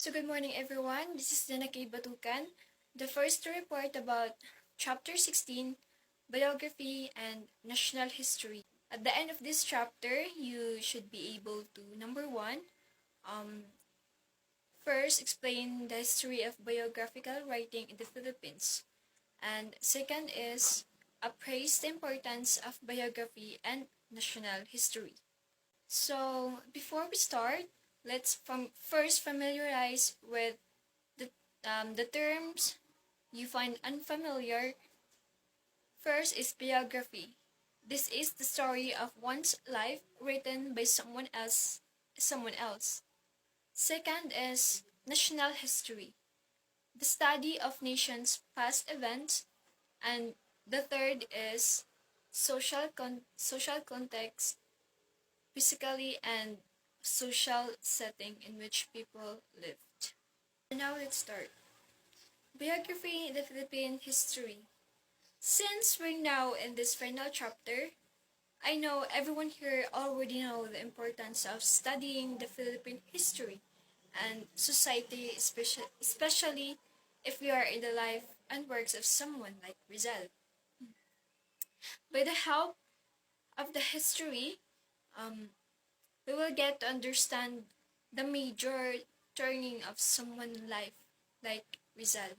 So good morning everyone, this is Dana K. Batukan, the first to report about Chapter 16, Biography and National History. At the end of this chapter, you should be able to, number one, first explain the history of biographical writing in the Philippines. And second is appraise the importance of biography and national history. So before we start, let's first familiarize with the terms you find unfamiliar. First is biography. This is the story of one's life written by someone else. Second is national history, the study of nations' past events, and the third is social context, physically and social setting in which people lived. Now let's start. Biography in the Philippine history. Since we're now in this final chapter, I know everyone here already know the importance of studying the Philippine history and society, especially if we are in the life and works of someone like Rizal. By the help of the history, we will get to understand the major turning of someone's life like Rizal.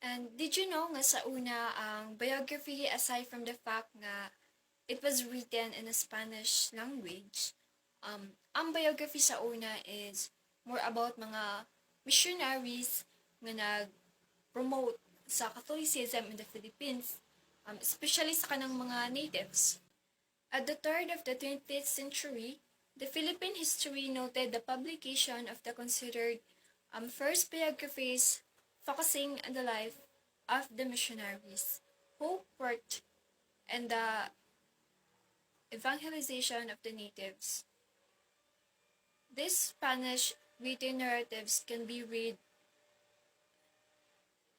And did you know nga sa una ang biography, aside from the fact nga it was written in a Spanish language, ang biography sa una is more about mga missionaries nga nag-promote sa Catholicism in the Philippines, especially sa kanang mga natives. At the turn of the 20th century, the Philippine history noted the publication of the considered first biographies focusing on the life of the missionaries who worked in the evangelization of the natives. These Spanish written narratives can be read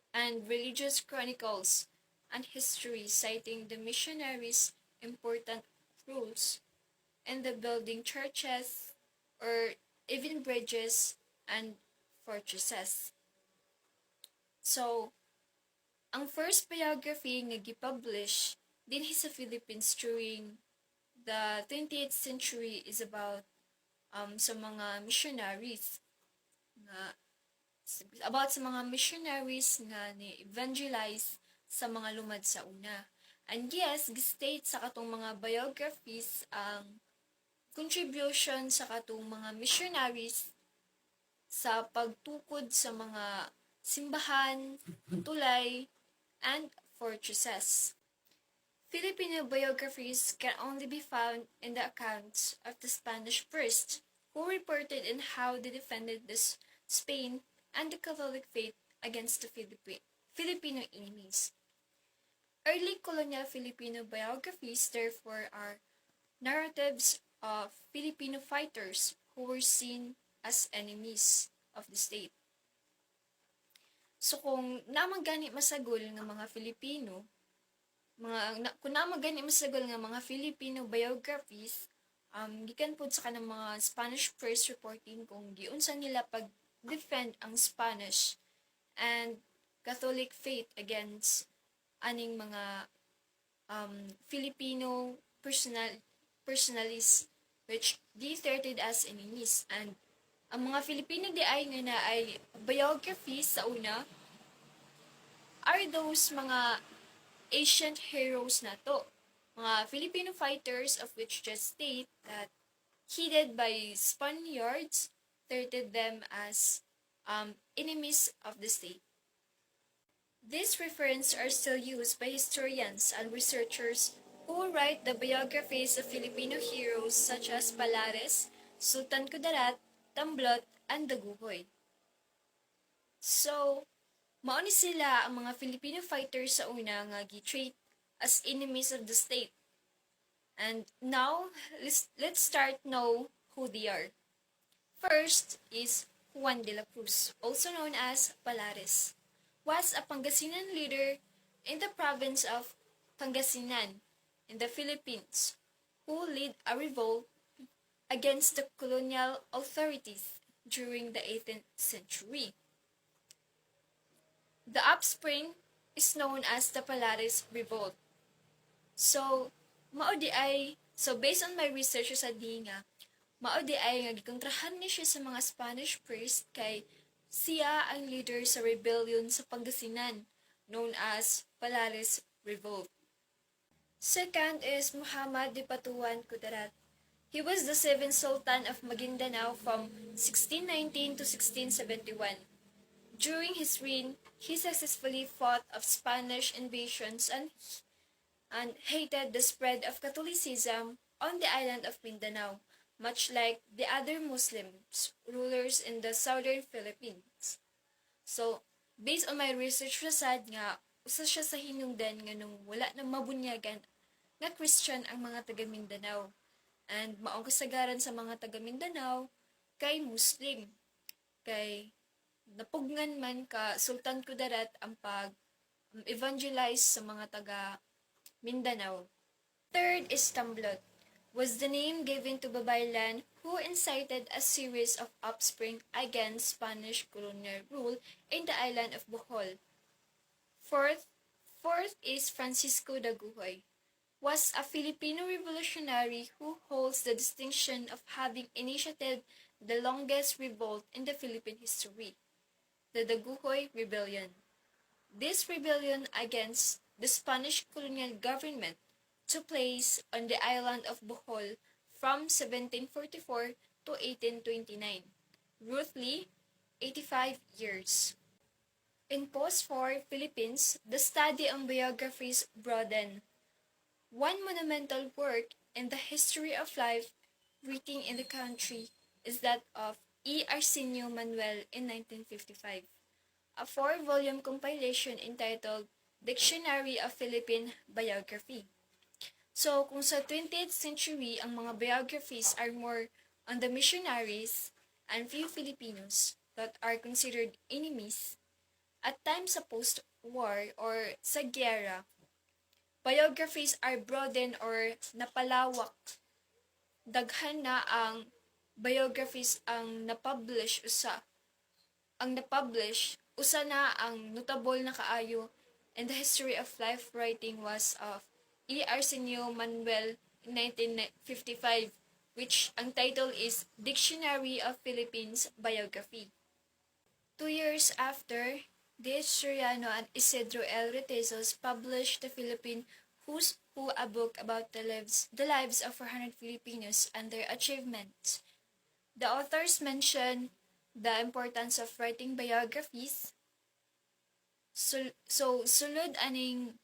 and religious chronicles and history citing the missionaries' important roles in the building churches or even bridges and fortresses. So, ang first biography nga gipublish dinhi sa Philippines during the 20th century is about sa mga missionaries nga ni-evangelize sa mga lumad sa una. And yes, gi-state sa katong mga biographies ang contribution sa katong mga missionaries sa pagtukod sa mga simbahan, tulay, and fortresses. Filipino biographies can only be found in the accounts of the Spanish priests who reported on how they defended Spain and the Catholic faith against the Filipino enemies. Early colonial Filipino biographies, therefore, are narratives of Filipino fighters who were seen as enemies of the state. So kung naman gani masagol nga mga Filipino, mga Filipino biographies, gikan pod sa kanang mga Spanish press reporting kung giunsa nila pag-defend ang Spanish and Catholic faith against aning mga Filipino personalists which they treated as enemies. And ang mga Filipino di ay nga na ay biographies sa una are those mga ancient heroes na to. Mga Filipino fighters of which just state that headed by Spaniards treated them as enemies of the state. These references are still used by historians and researchers who write the biographies of Filipino heroes such as Palares, Sultan Kudarat, Tamblot, and Daguhoy. So, mao ni sila ang mga Filipino fighters sa una nga gi-treat as enemies of the state. And now, let's start know who they are. First is Juan de la Cruz, also known as Palares, was a Pangasinan leader in the province of Pangasinan in the Philippines who led a revolt against the colonial authorities during the 18th century. The upspring is known as the Polaris Revolt. So, based on my research sa nga, maudi ay nga gikontrahan ni siya sa mga Spanish priest kay siya ang leader sa rebellion sa Pangasinan known as Polaris Revolt. Second is Muhammad de Patuan Kudarat. He was the seventh Sultan of Maguindanao from 1619 to 1671. During his reign, he successfully fought off Spanish invasions and hated the spread of Catholicism on the island of Mindanao, much like the other Muslims rulers in the southern Philippines. So, based on my research sad nga, usa siya sa hinungdan nga nung wala na mabunyagan nga Christian ang mga taga Mindanao. And maong kasagaran sa mga taga Mindanao kay Muslim. Kay napugngan man ka Sultan Kudarat ang pag-evangelize sa mga taga Mindanao. Third is Tamblot, was the name given to Babaylan who incited a series of offspring against Spanish colonial rule in the island of Bohol. Fourth is Francisco Daguhoy, was a Filipino revolutionary who holds the distinction of having initiated the longest revolt in the Philippine history, the Daguhoy Rebellion. This rebellion against the Spanish colonial government took place on the island of Bohol from 1744 to 1829, roughly 85 years. In post-war Philippines, the study on biographies broadened. One monumental work in the history of life written in the country is that of E. Arsenio Manuel in 1955, a 4-volume compilation entitled Dictionary of Philippine Biography. So, kung sa 20th century, ang mga biographies are more on the missionaries and few Filipinos that are considered enemies, at times sa post-war or sa gyera, biographies are broadened or napalawak. Daghan na ang biographies ang napublish usa na ang notable na kaayo in the history of life writing was of E. Arsenio Manuel in 1955, which ang title is Dictionary of Philippines Biography. 2 years after, the historiano and Isidro L. Retesos published The Philippine Who's Who, a book about the lives of 400 Filipinos and their achievements. The authors mention the importance of writing biographies. So sulod aning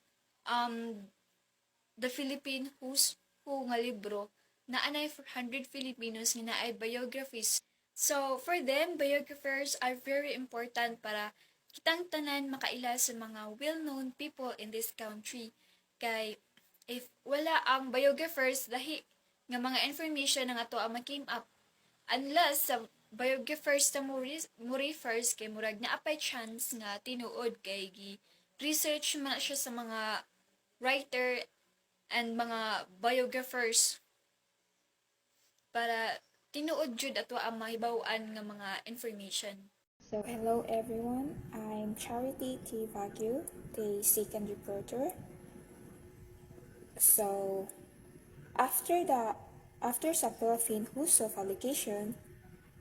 The Philippine Who's Who nga libro na anay 400 Filipinos nga naay biographies. So for them, biographers are very important para kitang tanan makaila sa mga well-known people in this country. Kay if wala ang biographers, lahi nga mga information nga ato ang ma-came up. Unless sa biographers na mo refers kay murag na apay chance nga tinuod kay research man siya sa mga writer and mga biographers para tinuod jud ato ang mahibaw-an nga mga information. So hello everyone, I'm Charity T. Baguio, the second reporter. So after sa Philippine Who's Who allegation,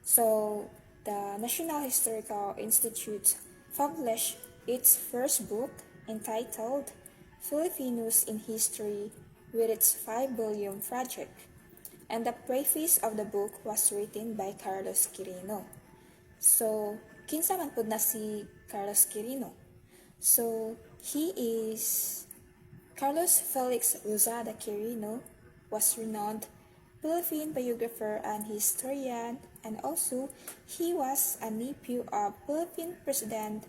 so the National Historical Institute published its first book entitled Filipinos in History with its 5-volume project, and the preface of the book was written by Carlos Quirino. So, kinsa man pud na si Carlos Quirino? So, he is Carlos Felix Lozada Quirino, was renowned Philippine biographer and historian, and also he was a nephew of Philippine President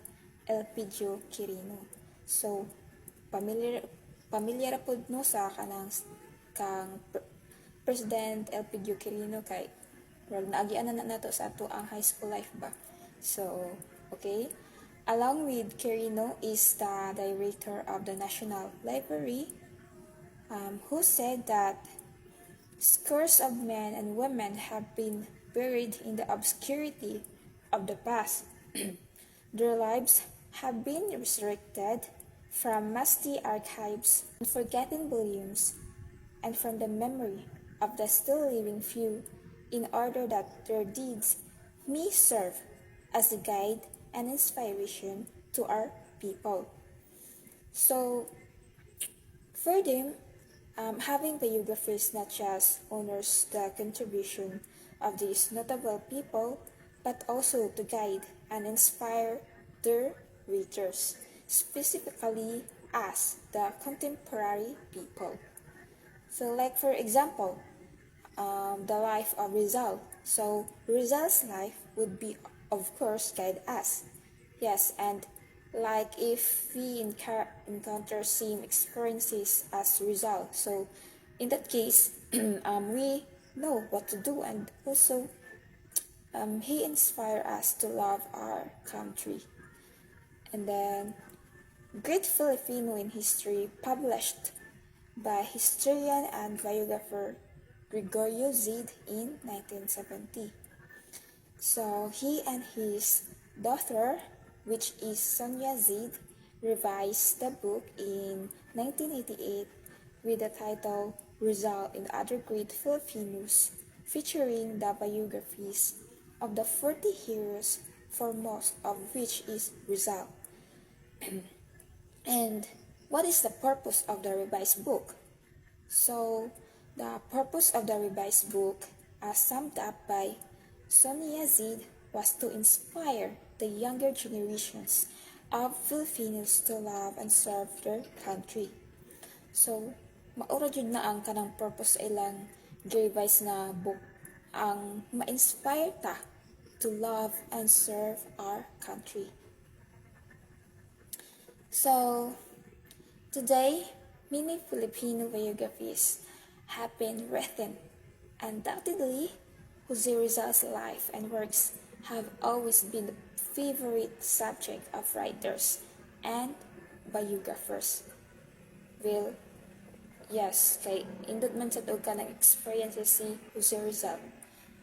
Elpidio Quirino. So, familiar pud no sa kang President Elpidio Quirino kay naagian na nato sa ato ang high school life ba. So, okay. Along with Quirino is the director of the National Library, who said that scores of men and women have been buried in the obscurity of the past. Their lives have been resurrected from musty archives and forgotten volumes, and from the memory of the still living few, in order that their deeds may serve as a guide and inspiration to our people. So, for them, having biographies not just honors the contribution of these notable people, but also to guide and inspire their readers, specifically as the contemporary people. So, like for example, the life of Rizal. So Rizal's life would be, of course, guide us. Yes, and like if we encounter same experiences as Rizal, so in that case, we know what to do, and also he inspired us to love our country. And then Great Filipino in History, published by historian and biographer Gregorio Zid in 1970. So he and his daughter, which is Sonia Zid, revised the book in 1988 with the title Rizal and Other Great Filipinos, featuring the biographies of the 40 heroes, foremost of which is Rizal. And what is the purpose of the revised book? So, the purpose of the revised book, as summed up by Sonia Zid, was to inspire the younger generations of Filipinos to love and serve their country. So, maura jud na ang kanang purpose sa ilang revise na book, ang ma-inspire ta to love and serve our country. So, today, many Filipino biographies have been written. Undoubtedly, Jose Rizal's life and works have always been the favorite subject of writers and biographers. Well, yes, kay indot man sa og kanang experiences si Jose Rizal.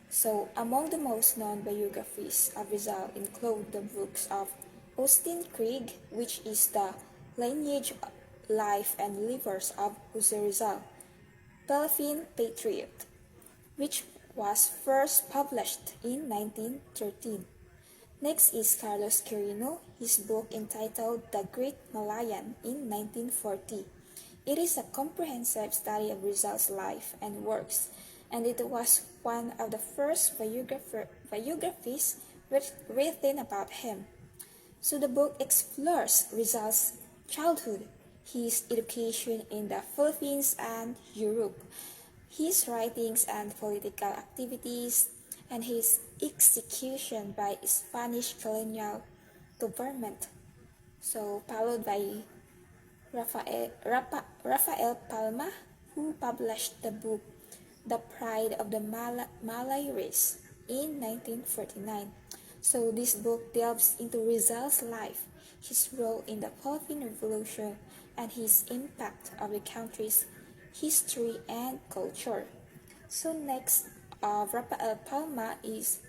So, among the most known biographies of Rizal include the books of Austin Krieg, which is the lineage, life, and livers of Jose Rizal, Philippine Patriot, which was first published in 1913. Next is Carlos Quirino, his book entitled The Great Malayan in 1940. It is a comprehensive study of Rizal's life and works, and it was one of the first biographies written about him. So the book explores Rizal's childhood, his education in the Philippines and Europe, his writings and political activities, and his execution by Spanish colonial government. So followed by Rafael Palma, who published the book The Pride of the Malay Race in 1949. So this book delves into Rizal's life, his role in the Philippine Revolution, and his impact on the country's history and culture. So next, Rafael Palma is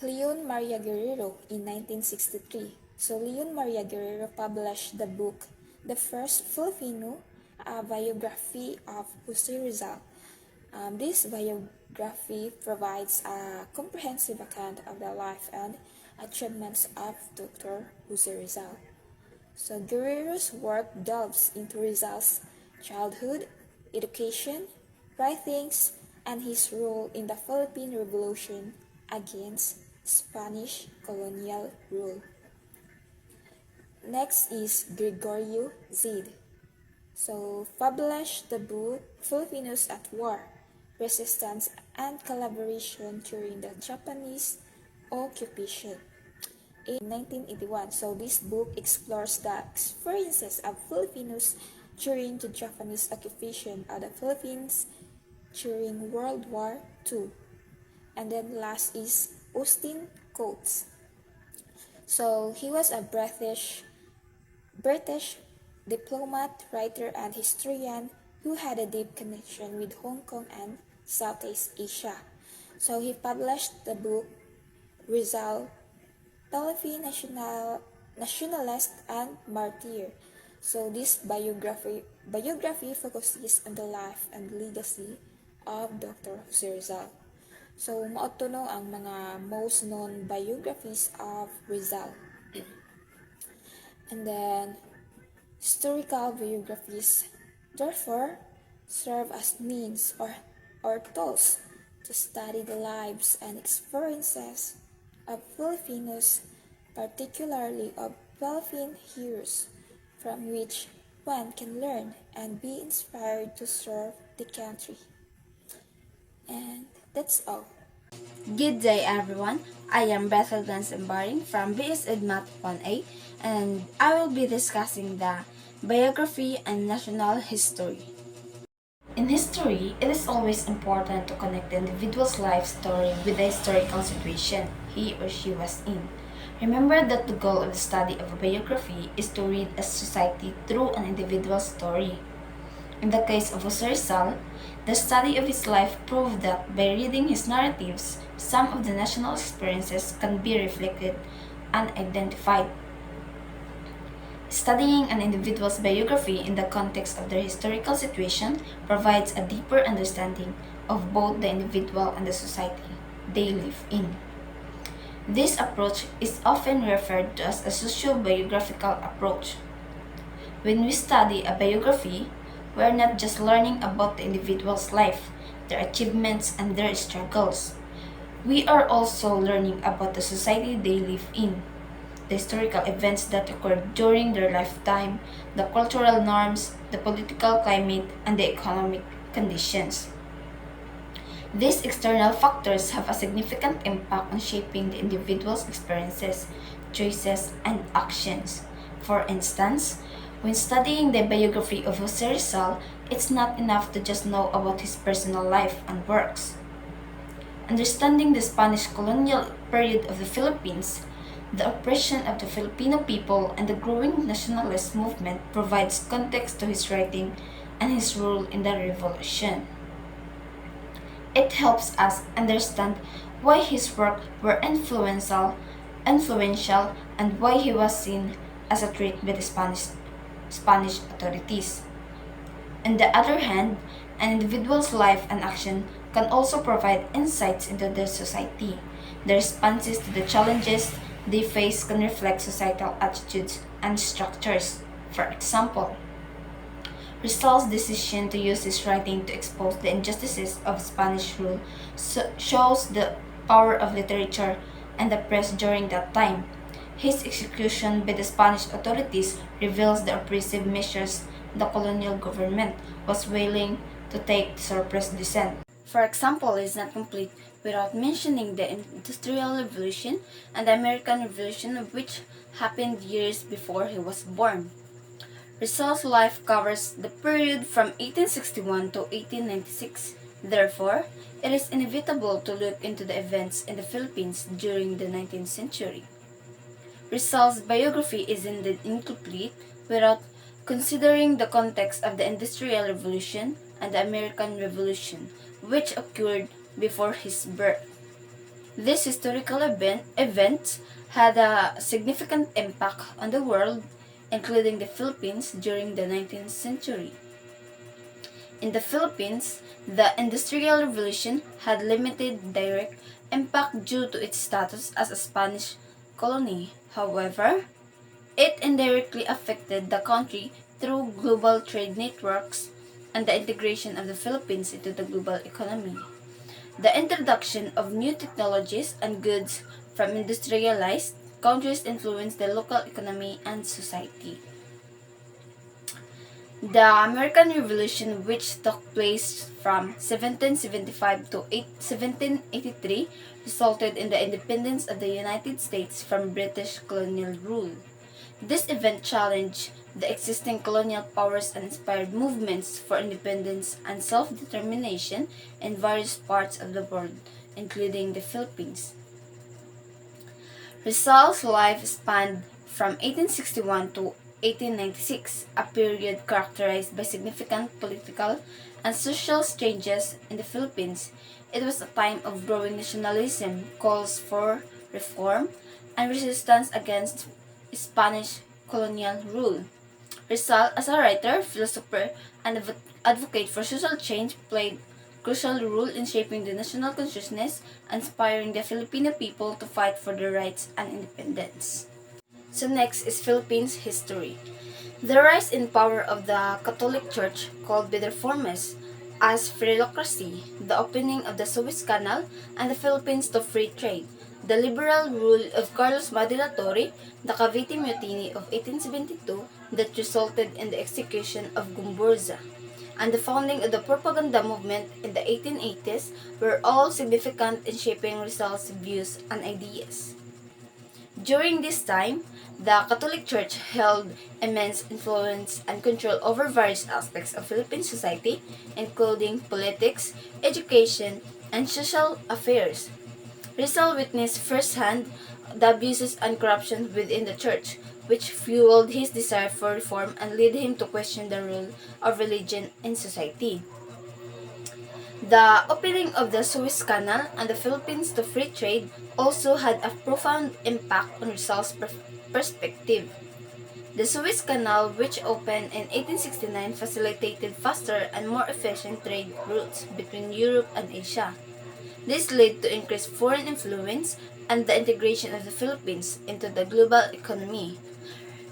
Leon Maria Guerrero in 1963. So Leon Maria Guerrero published the book The First Filipino Biography of Jose Rizal. This biography provides a comprehensive account of the life and achievements of Dr. Jose Rizal. So Guerrero's work delves into Rizal's childhood, education, writings, and his role in the Philippine Revolution against Spanish colonial rule. Next is Gregorio Zid. So published the book Filipinos at War, Resistance and Collaboration During the Japanese Occupation in 1981. So this book explores the experiences of Filipinos during the Japanese occupation of the Philippines during World War II. And then last is Austin Coates. So he was a British diplomat, writer, and historian who had a deep connection with Hong Kong and Southeast Asia. So he published the book Rizal, Philippine Nationalist and Martyr. So this biography focuses on the life and legacy of Dr. Jose Rizal. So maoto no ang mga most known biographies of Rizal. And then historical biographies therefore serve as means or tools to study the lives and experiences of Filipinos, particularly of Philippine heroes, from which one can learn and be inspired to serve the country. And that's all. Good day everyone, I am Bethel Embaring from BS Math 1A and I will be discussing the biography and national history. In history, it is always important to connect the individual's life story with the historical situation he or she was in. Remember that the goal of the study of a biography is to read a society through an individual's story. In the case of Jose Rizal, the study of his life proved that by reading his narratives, some of the national experiences can be reflected and identified. Studying an individual's biography in the context of their historical situation provides a deeper understanding of both the individual and the society they live in. This approach is often referred to as a socio-biographical approach. When we study a biography, we are not just learning about the individual's life, their achievements, and their struggles. We are also learning about the society they live in, the historical events that occurred during their lifetime, the cultural norms, the political climate, and the economic conditions. These external factors have a significant impact on shaping the individual's experiences, choices, and actions. For instance, when studying the biography of Jose Rizal, it's not enough to just know about his personal life and works. Understanding the Spanish colonial period of the Philippines, the oppression of the Filipino people, and the growing nationalist movement provides context to his writing and his role in the revolution. It helps us understand why his work were influential and why he was seen as a threat by the Spanish authorities. On the other hand, an individual's life and action can also provide insights into their society. The responses to the challenges they face can reflect societal attitudes and structures. For example, Rizal's decision to use his writing to expose the injustices of Spanish rule shows the power of literature and the press during that time. His execution by the Spanish authorities reveals the oppressive measures the colonial government was willing to take to suppress dissent. For example, is not complete without mentioning the Industrial Revolution and the American Revolution, which happened years before he was born. Rizal's life covers the period from 1861 to 1896. Therefore, it is inevitable to look into the events in the Philippines during the 19th century. Rizal's biography is indeed incomplete without considering the context of the Industrial Revolution and the American Revolution, which occurred before his birth. These historical events had a significant impact on the world, including the Philippines during the 19th century. In the Philippines, the Industrial Revolution had limited direct impact due to its status as a Spanish colony. However, it indirectly affected the country through global trade networks and the integration of the Philippines into the global economy. The introduction of new technologies and goods from industrialized countries influenced the local economy and society. The American Revolution, which took place from 1775 to 1783, resulted in the independence of the United States from British colonial rule. This event challenged the existing colonial powers and inspired movements for independence and self-determination in various parts of the world, including the Philippines. Rizal's life spanned from 1861 to 1896, a period characterized by significant political and social changes in the Philippines. It was a time of growing nationalism, calls for reform, and resistance against Spanish colonial rule. Rizal, as a writer, philosopher, and advocate for social change, played a crucial role in shaping the national consciousness, inspiring the Filipino people to fight for their rights and independence. So next is Philippines history. The rise in power of the Catholic Church, called by the Reformers as philocracy, the opening of the Suez Canal, and the Philippines to free trade, the liberal rule of Carlos Madilatori, the Cavite Mutiny of 1872 that resulted in the execution of Gumburza, and the founding of the propaganda movement in the 1880s were all significant in shaping Rizal's views and ideas. During this time, the Catholic Church held immense influence and control over various aspects of Philippine society, including politics, education, and social affairs. Rizal witnessed firsthand the abuses and corruption within the church, which fueled his desire for reform and led him to question the role of religion in society. The opening of the Suez Canal and the Philippines to free trade also had a profound impact on Rizal's perspective. The Suez Canal, which opened in 1869, facilitated faster and more efficient trade routes between Europe and Asia. This led to increased foreign influence and the integration of the Philippines into the global economy.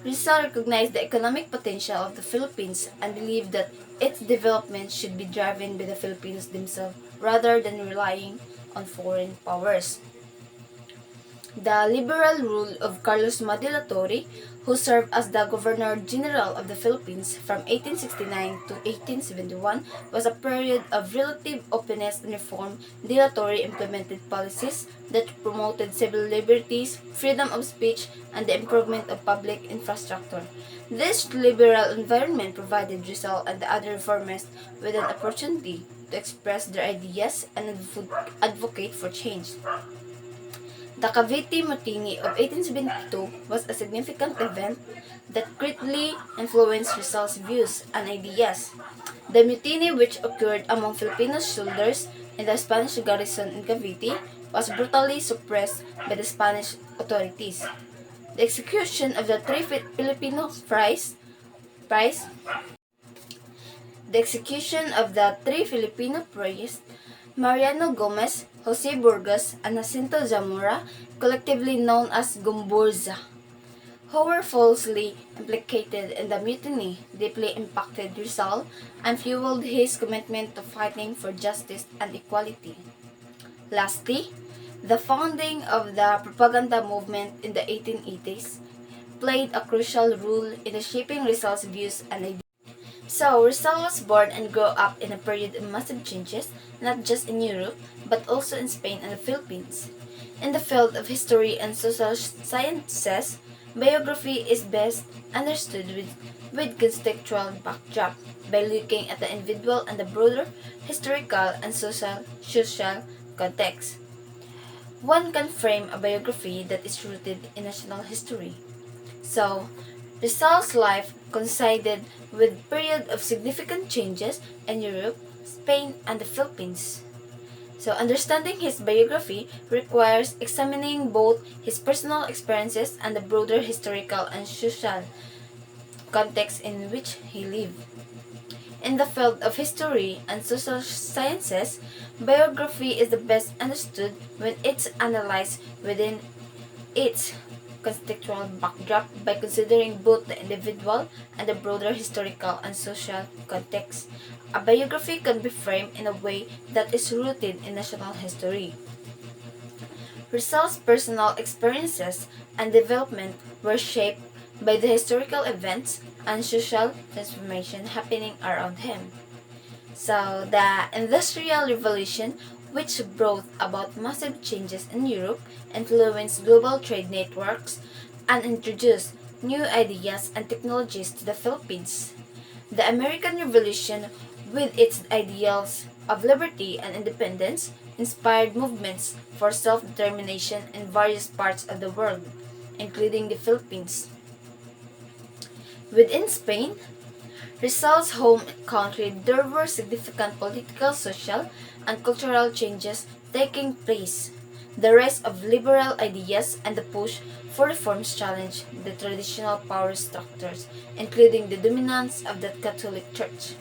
Rizal recognized the economic potential of the Philippines and believed that its development should be driven by the Filipinos themselves rather than relying on foreign powers. The liberal rule of Carlos Madilatori, who served as the Governor General of the Philippines from 1869 to 1871, was a period of relative openness and reform. Dilatory implemented policies that promoted civil liberties, freedom of speech, and the improvement of public infrastructure. This liberal environment provided Rizal and the other reformers with an opportunity to express their ideas and advocate for change. The Cavite Mutiny of 1872 was a significant event that greatly influenced Rizal's views and ideas. The mutiny, which occurred among Filipino soldiers in the Spanish garrison in Cavite, was brutally suppressed by the Spanish authorities. The execution of the three Filipino prize the execution of the three Filipino priests, Mariano Gomez, Jose Burgos, and Jacinto Zamora, collectively known as Gumburza, who were falsely implicated in the mutiny, deeply impacted Rizal and fueled his commitment to fighting for justice and equality. Lastly, the founding of the propaganda movement in the 1880s played a crucial role in shaping Rizal's views and ideas. So, Rizal was born and grew up in a period of massive changes, not just in Europe, but also in Spain and the Philippines. In the field of history and social sciences, biography is best understood with contextual backdrop by looking at the individual and the broader historical and social context. One can frame a biography that is rooted in national history. So, Rizal's life coincided with a period of significant changes in Europe, Spain, and the Philippines. So, understanding his biography requires examining both his personal experiences and the broader historical and social context in which he lived. In the field of history and social sciences, biography is the best understood when it's analyzed within its contextual backdrop by considering both the individual and the broader historical and social context. A biography can be framed in a way that is rooted in national history. Rizal's personal experiences and development were shaped by the historical events and social transformation happening around him. So, the Industrial Revolution, which brought about massive changes in Europe, influenced global trade networks, and introduced new ideas and technologies to the Philippines. The American Revolution, with its ideals of liberty and independence, inspired movements for self determination in various parts of the world, including the Philippines. Within Spain, Rizal's home country, there were significant political, social, and cultural changes taking place. The rise of liberal ideas and the push for reforms challenged the traditional power structures, including the dominance of the Catholic Church.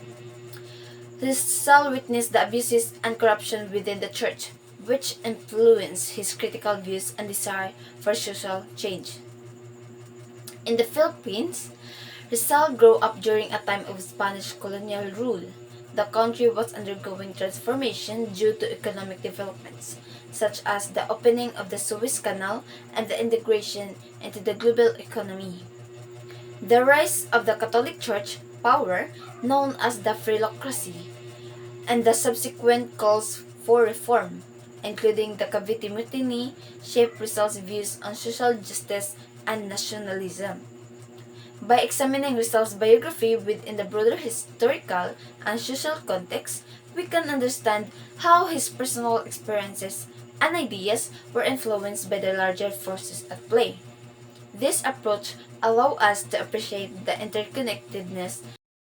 Rizal witnessed the abuses and corruption within the church, which influenced his critical views and desire for social change. In the Philippines, Rizal grew up during a time of Spanish colonial rule. The country was undergoing transformation due to economic developments, such as the opening of the Suez Canal and the integration into the global economy. The rise of the Catholic Church power, known as the Philocracy, and the subsequent calls for reform, including the Cavite Mutiny, shaped Rizal's views on social justice and nationalism. By examining Rizal's biography within the broader historical and social context, we can understand how his personal experiences and ideas were influenced by the larger forces at play. This approach allows us to appreciate the interconnectedness